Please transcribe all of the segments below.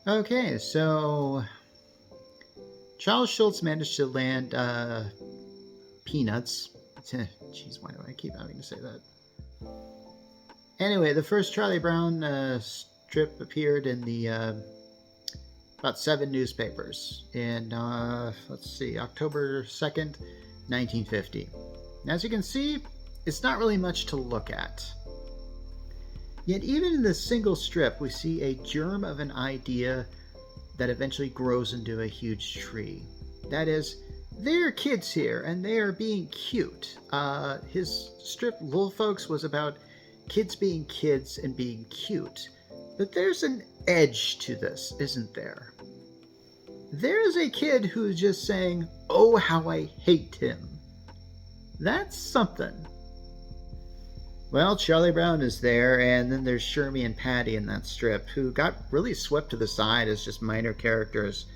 Okay, so Charles Schulz managed to land peanuts. Jeez, why do I keep having to say that? Anyway, the first Charlie Brown strip appeared in the about 7 newspapers in, let's see, October 2nd, 1950. And as you can see, it's not really much to look at. Yet even in this single strip, we see a germ of an idea that eventually grows into a huge tree. That is, there are kids here, and they are being cute. His strip, Little Folks, was about kids being kids and being cute. But there's an edge to this, isn't there? There is a kid who's just saying, "Oh, how I hate him." That's something. Well, Charlie Brown is there, and then there's Shermie and Patty in that strip, who got really swept to the side as just minor characters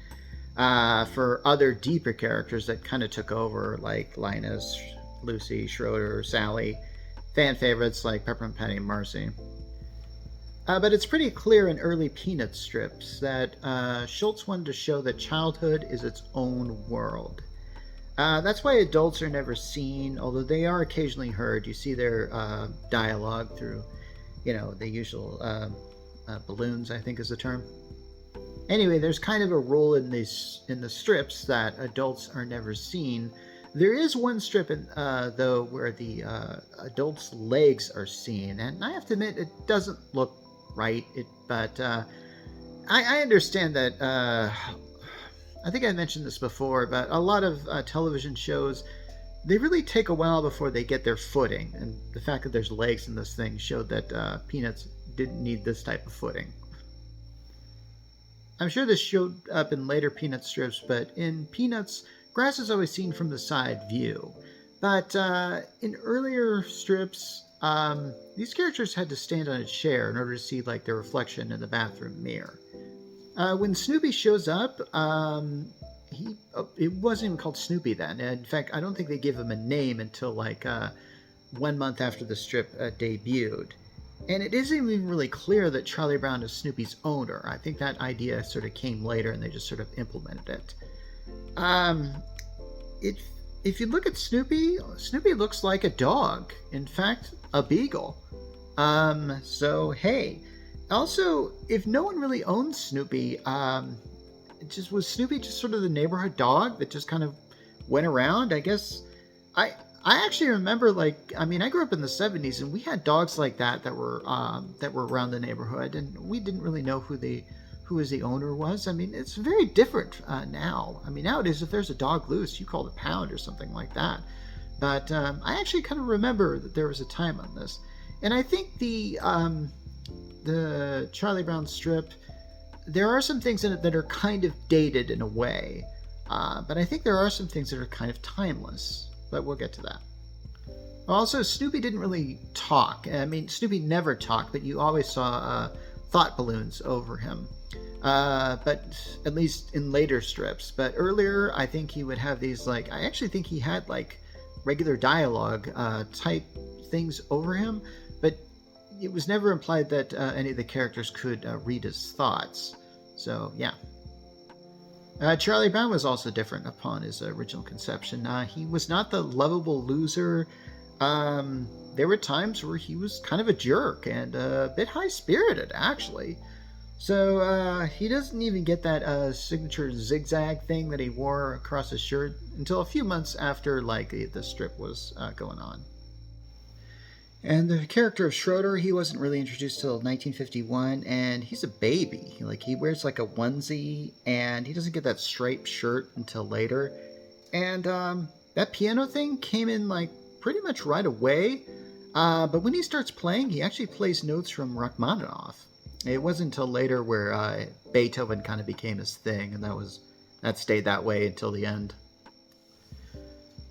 for other deeper characters that kind of took over, like Linus, Lucy, Schroeder, Sally, fan favorites like Peppermint Patty and Marcy. But it's pretty clear in early Peanuts strips that Schulz wanted to show that childhood is its own world. That's why adults are never seen, although they are occasionally heard. You see their dialogue through, the usual balloons, I think is the term. Anyway, there's kind of a rule in the strips that adults are never seen. There is one strip, though, where the adult's legs are seen, and I have to admit, it doesn't look right. But I understand that. I think I mentioned this before, but a lot of television shows, they really take a while before they get their footing, and the fact that there's legs in this thing showed that Peanuts didn't need this type of footing. I'm sure this showed up in later Peanuts strips, but in Peanuts, grass is always seen from the side view. But in earlier strips, these characters had to stand on a chair in order to see like their reflection in the bathroom mirror. When Snoopy shows up, it wasn't even called Snoopy then. In fact, I don't think they give him a name until like 1 month after the strip debuted. And it isn't even really clear that Charlie Brown is Snoopy's owner. I think that idea sort of came later and they just sort of implemented it. If you look at Snoopy looks like a dog. In fact, a beagle. So, hey. Also, if no one really owns Snoopy, was Snoopy just sort of the neighborhood dog that just kind of went around? I guess I actually remember, I grew up in the 70s, and we had dogs like that were around the neighborhood, and we didn't really know who the owner was. I mean, it's very different now. I mean, nowadays, if there's a dog loose, you call the pound or something like that. But I actually kind of remember that there was a time on this, and I think the Charlie Brown strip, there are some things in it that are kind of dated in a way, but I think there are some things that are kind of timeless, but we'll get to that. Also, Snoopy didn't really talk. I mean, Snoopy never talked, but you always saw thought balloons over him, but at least in later strips. But earlier, I think he would have these, I actually think he had regular dialogue type things over him, but it was never implied that any of the characters could read his thoughts. So, yeah. Charlie Brown was also different upon his original conception. He was not the lovable loser. There were times where he was kind of a jerk and a bit high-spirited, actually. So he doesn't even get that signature zigzag thing that he wore across his shirt until a few months after the strip was going on. And the character of Schroeder, he wasn't really introduced till 1951, and he's a baby. He wears a onesie, and he doesn't get that striped shirt until later. And that piano thing came in pretty much right away. But when he starts playing, he actually plays notes from Rachmaninoff. It wasn't until later where Beethoven kind of became his thing, and that stayed that way until the end.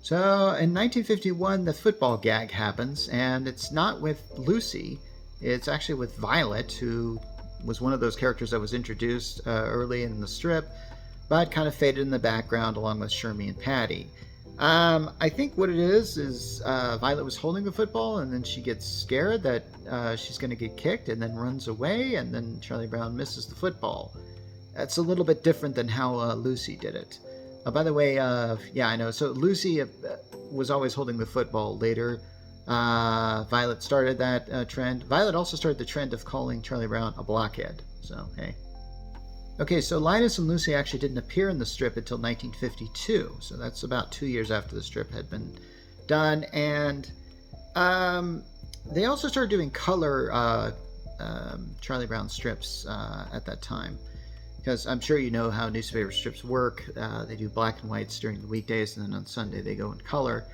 So, in 1951, the football gag happens, and it's not with Lucy. It's actually with Violet, who was one of those characters that was introduced early in the strip, but kind of faded in the background along with Shermie and Patty. I think what it is Violet was holding the football, and then she gets scared that she's going to get kicked, and then runs away, and then Charlie Brown misses the football. It's a little bit different than how Lucy did it. By the way, yeah, I know. So Lucy was always holding the football. Later, Violet started that trend. Violet also started the trend of calling Charlie Brown a blockhead. So, hey. Okay, so Linus and Lucy actually didn't appear in the strip until 1952. So that's about 2 years after the strip had been done. And they also started doing color Charlie Brown strips at that time. Because I'm sure you know how newspaper strips work. They do black and whites during the weekdays, and then on Sunday they go in color.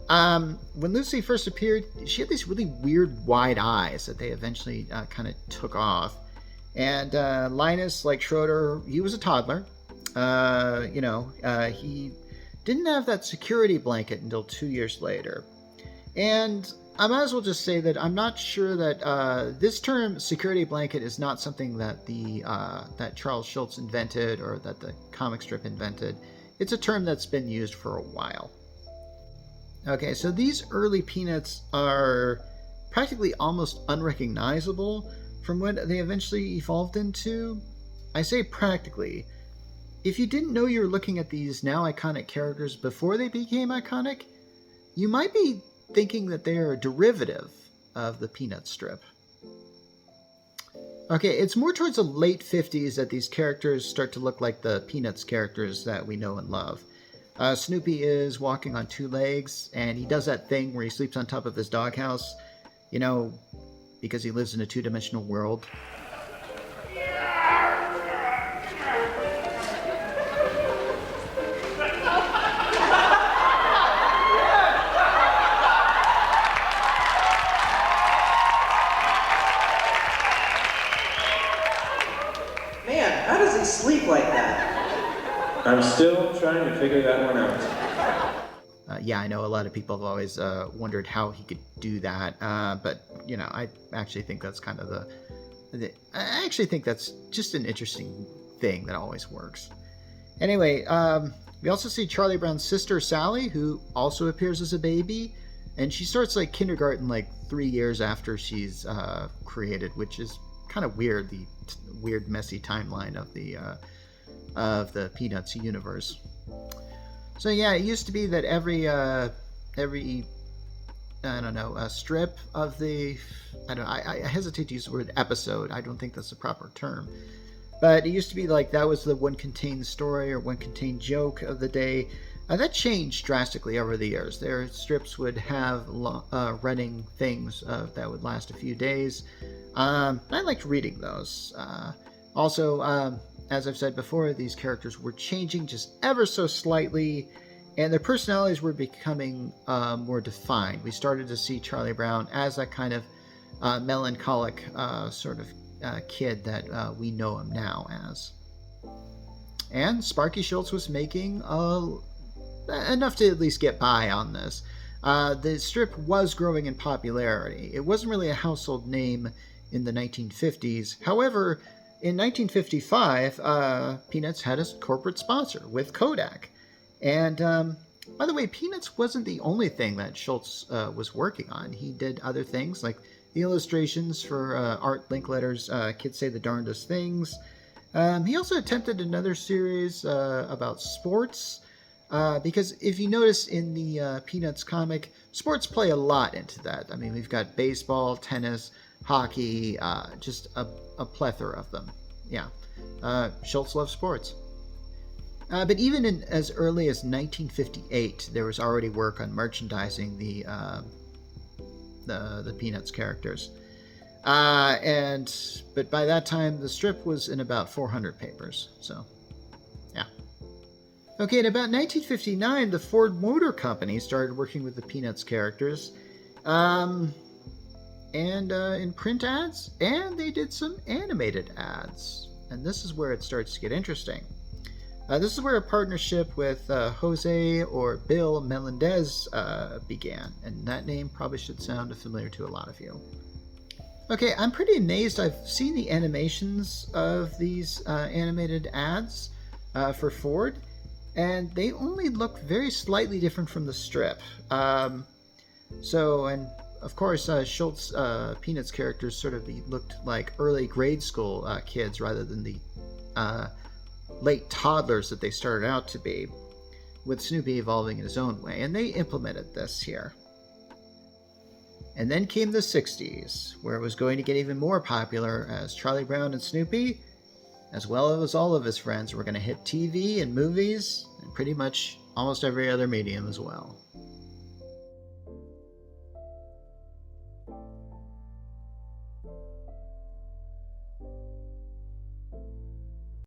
When Lucy first appeared, she had these really weird wide eyes that they eventually kind of took off. And Linus, like Schroeder, he was a toddler. He didn't have that security blanket until 2 years later. And I might as well just say that I'm not sure that this term security blanket is not something that that Charles Schulz invented or that the comic strip invented. It's a term that's been used for a while. Okay, so these early Peanuts are practically almost unrecognizable from what they eventually evolved into. I say practically. If you didn't know you were looking at these now iconic characters before they became iconic, you might be thinking that they are a derivative of the Peanuts strip. Okay, it's more towards the late 50s that these characters start to look like the Peanuts characters that we know and love. Snoopy is walking on two legs, and he does that thing where he sleeps on top of his doghouse, because he lives in a two-dimensional world. Sleep like that? I'm still trying to figure that one out. Yeah, I know a lot of people have always wondered how he could do that, but I actually think that's kind of I actually think that's just an interesting thing that always works. Anyway, we also see Charlie Brown's sister Sally, who also appears as a baby, and she starts like kindergarten like 3 years after she's created, which is kind of weird. The weird, messy timeline of the Peanuts universe. So yeah, it used to be that every strip of the I hesitate to use the word episode. I don't think that's the proper term. But it used to be like that was the one contained story or one contained joke of the day. That changed drastically over the years. Their strips would have running things that would last a few days. I liked reading those. Also, as I've said before, these characters were changing just ever so slightly, and their personalities were becoming more defined. We started to see Charlie Brown as that kind of melancholic sort of kid that we know him now as. And Sparky Schulz was making enough to at least get by on this. The strip was growing in popularity. It wasn't really a household name in the 1950s. However, in 1955, Peanuts had a corporate sponsor with Kodak. And by the way, Peanuts wasn't the only thing that Schulz was working on. He did other things like the illustrations for Art Linkletter's Kids Say the Darndest Things. He also attempted another series about sports. Because if you notice in the Peanuts comic, sports play a lot into that. I mean, we've got baseball, tennis, hockey, just a plethora of them. Yeah, Schulz loves sports. But even as early as 1958, there was already work on merchandising the Peanuts characters. But by that time, the strip was in about 400 papers. So, yeah. Okay, in about 1959, the Ford Motor Company started working with the Peanuts characters, in print ads, and they did some animated ads. And this is where it starts to get interesting. This is where a partnership with Jose or Bill Melendez began, and that name probably should sound familiar to a lot of you. Okay, I'm pretty amazed. I've seen the animations of these animated ads for Ford, and they only look very slightly different from the strip. And of course, Schulz Peanuts characters sort of looked like early grade school kids rather than the late toddlers that they started out to be, with Snoopy evolving in his own way, and they implemented this here. And then came the 60s, where it was going to get even more popular as Charlie Brown and Snoopy, as well as all of his friends, were going to hit TV and movies, and pretty much almost every other medium as well.